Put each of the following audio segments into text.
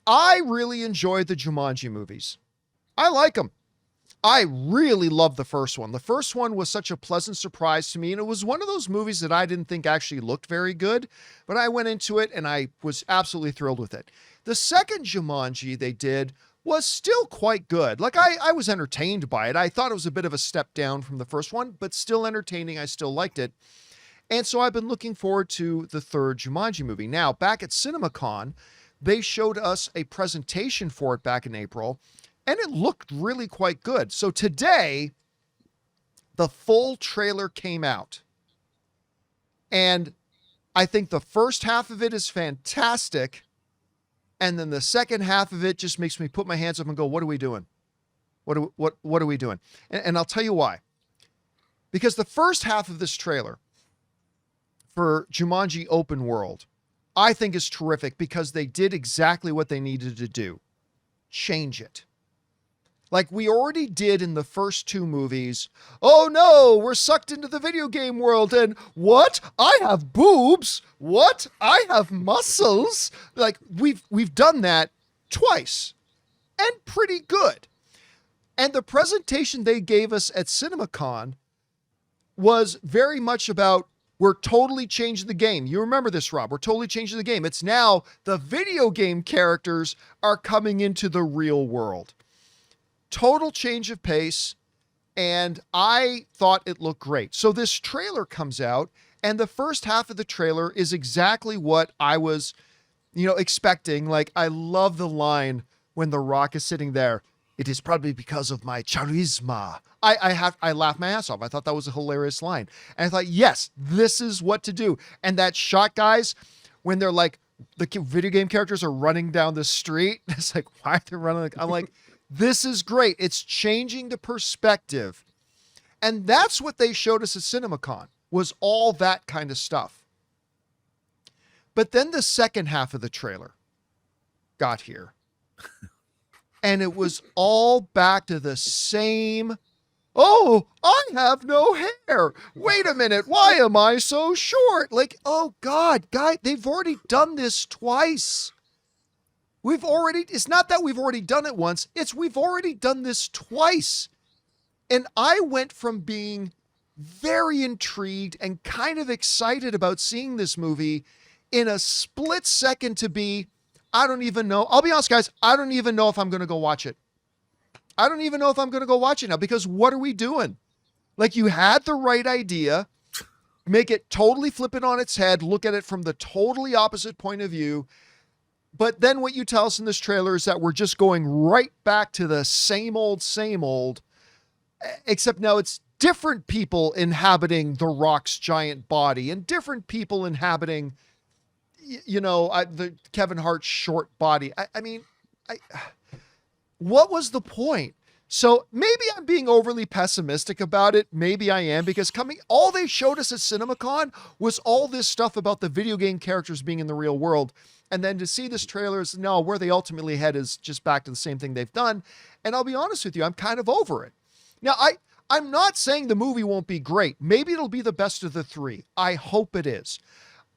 I really enjoyed the Jumanji movies. I like them. I really love the first one. The first one was such a pleasant surprise to me, and it was one of those movies that I didn't think actually looked very good, but I went into it and I was absolutely thrilled with it. The second Jumanji they did was still quite good. Like I was entertained by it. I thought it was a bit of a step down from the first one, but still entertaining. I still liked it. And so I've been looking forward to the third Jumanji movie. Now, back at CinemaCon, they showed us a presentation for it back in April, and it looked really quite good. So today, the full trailer came out. And I think the first half of it is fantastic. And then the second half of it just makes me put my hands up and go, what are we doing? What are we doing? And I'll tell you why. Because the first half of this trailer for Jumanji Open World, I think is terrific because they did exactly what they needed to do. Change it. Like we already did in the first two movies. Oh no, we're sucked into the video game world and what? I have boobs. What? I have muscles. Like we've done that twice and pretty good. And the presentation they gave us at CinemaCon was very much about we're totally changing the game. You remember this, Rob. We're totally changing the game. It's now the video game characters are coming into the real world. Total change of pace. And I thought it looked great. So this trailer comes out and the first half of the trailer is exactly what I was, expecting. Like I love the line when The Rock is sitting there. It is probably because of my charisma. I laughed my ass off. I thought that was a hilarious line. And I thought, yes, this is what to do. And that shot, guys, when they're like, the video game characters are running down the street. It's like, why are they running? I'm like, this is great. It's changing the perspective. And that's what they showed us at CinemaCon, was all that kind of stuff. But then the second half of the trailer got here. And it was all back to the same. Oh, I have no hair. Wait a minute. Why am I so short? Like, oh God, guy, they've already done this twice. It's not that we've already done it once. It's we've already done this twice. And I went from being very intrigued and kind of excited about seeing this movie in a split second to be, I don't even know. I'll be honest, guys. I don't even know if I'm going to go watch it. I don't even know if I'm going to go watch it now because what are we doing? Like you had the right idea, make it totally flip it on its head, look at it from the totally opposite point of view. But then what you tell us in this trailer is that we're just going right back to the same old, except now it's different people inhabiting The Rock's giant body and different people inhabiting the Kevin Hart's short body. What was the point? So maybe I'm being overly pessimistic about it. Maybe I am because all they showed us at CinemaCon was all this stuff about the video game characters being in the real world. And then to see this trailer is no, where they ultimately head is just back to the same thing they've done. And I'll be honest with you, I'm kind of over it. Now, I'm not saying the movie won't be great. Maybe it'll be the best of the three. I hope it is.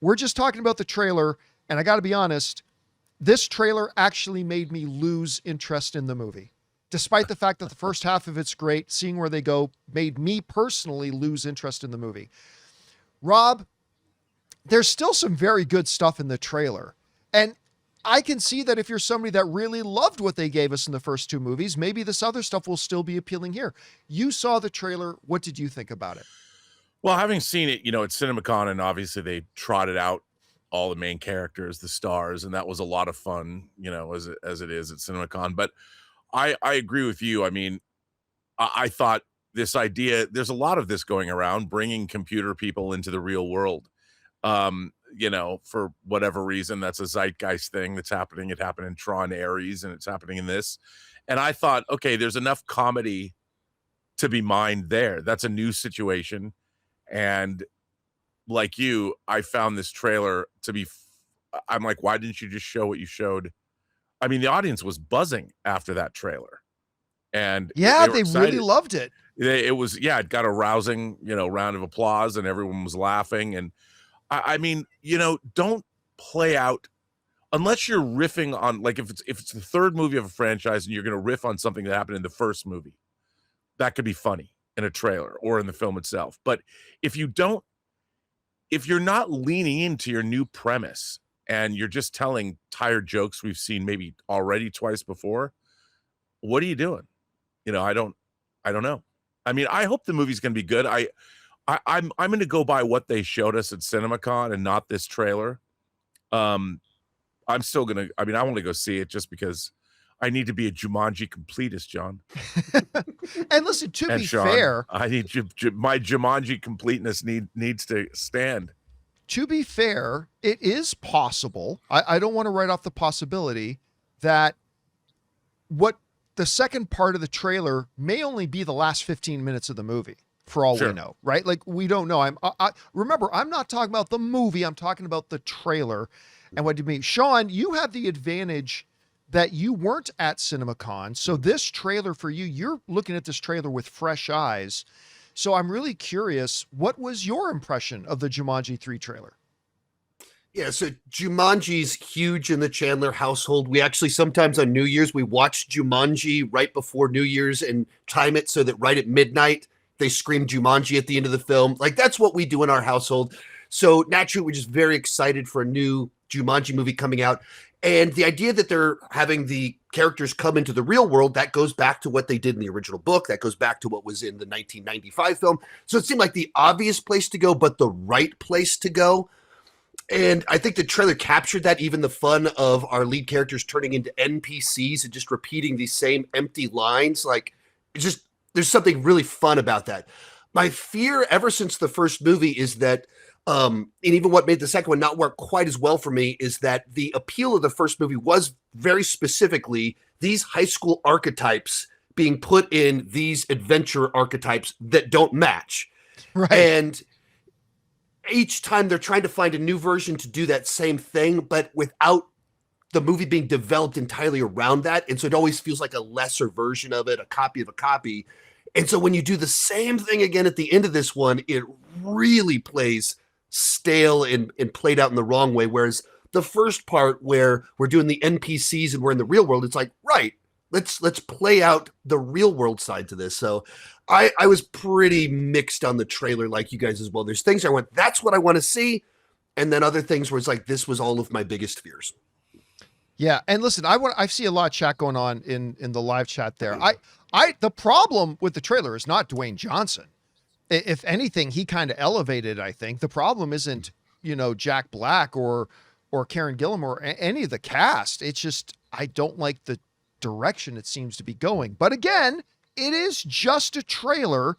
We're just talking about the trailer, and I got to be honest, this trailer actually made me lose interest in the movie. Despite the fact that the first half of it's great, seeing where they go made me personally lose interest in the movie. Rob, there's still some very good stuff in the trailer. And I can see that if you're somebody that really loved what they gave us in the first two movies, maybe this other stuff will still be appealing here. You saw the trailer. What did you think about it? Well, having seen it, at CinemaCon, and obviously they trotted out all the main characters, the stars, and that was a lot of fun, as it is at CinemaCon. But I agree with you. I mean, I thought this idea, there's a lot of this going around, bringing computer people into the real world. For whatever reason, that's a zeitgeist thing that's happening. It happened in Tron Ares, and it's happening in this. And I thought, okay, there's enough comedy to be mined there. That's a new situation. And like you, I found this trailer to be, I'm like, why didn't you just show what you showed? I mean, the audience was buzzing after that trailer. And yeah, they really loved it. It got a rousing, round of applause and everyone was laughing. And I mean, don't play out unless you're riffing on, like, if it's the third movie of a franchise and you're going to riff on something that happened in the first movie, that could be funny in a trailer or in the film itself. But if you're not leaning into your new premise and you're just telling tired jokes we've seen maybe already twice before, what are you doing? I don't know. I mean, I hope the movie's going to be good. I'm going to go by what they showed us at CinemaCon and not this trailer. I'm still going to, I want to go see it just because I need to be a Jumanji completist, John. And listen, to And be Sean, fair, I need my Jumanji completeness needs to stand. to be fair, it is possible. I don't want to write off the possibility that what the second part of the trailer may only be the last 15 minutes of the movie, for all Sure. we know, right? Like, we don't know. Remember, I'm not talking about the movie. I'm talking about the trailer. And what do you mean? Sean, you have the advantage that you weren't at CinemaCon. So this trailer for you, you're looking at this trailer with fresh eyes. So I'm really curious, what was your impression of the Jumanji 3 trailer? Yeah, so Jumanji's huge in the Chandler household. We actually sometimes on New Year's, we watch Jumanji right before New Year's and time it so that right at midnight, they scream Jumanji at the end of the film. Like, that's what we do in our household. So naturally, we're just very excited for a new Jumanji movie coming out. And the idea that they're having the characters come into the real world, that goes back to what they did in the original book. That goes back to what was in the 1995 film. So it seemed like the obvious place to go, but the right place to go. And I think the trailer captured that, even the fun of our lead characters turning into NPCs and just repeating these same empty lines. Like, it's just, there's something really fun about that. My fear ever since the first movie is that, and even what made the second one not work quite as well for me, is that the appeal of the first movie was very specifically these high school archetypes being put in these adventure archetypes that don't match. Right. And each time they're trying to find a new version to do that same thing, but without the movie being developed entirely around that. And so it always feels like a lesser version of it, a copy of a copy. And so when you do the same thing again at the end of this one, it really plays stale and played out in the wrong way. Whereas the first part where we're doing the NPCs and we're in the real world, it's like, right, let's play out the real world side to this. So I was pretty mixed on the trailer, like you guys as well. There's things I went, that's what I want to see. And then other things where it's like, this was all of my biggest fears. Yeah. And listen, I see a lot of chat going on in the live chat there. The problem with the trailer is not Dwayne Johnson. If anything, he kind of elevated, I think. The problem isn't, Jack Black or Karen Gillan or any of the cast. It's just, I don't like the direction it seems to be going. But again, it is just a trailer,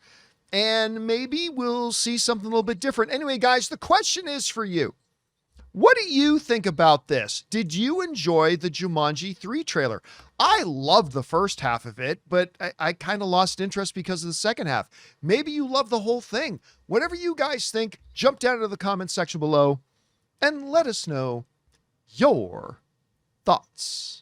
and maybe we'll see something a little bit different. Anyway, guys, the question is for you. What do you think about this? Did you enjoy the Jumanji 3 trailer? I loved the first half of it, but I kind of lost interest because of the second half. Maybe you love the whole thing. Whatever you guys think, jump down into the comment section below and let us know your thoughts.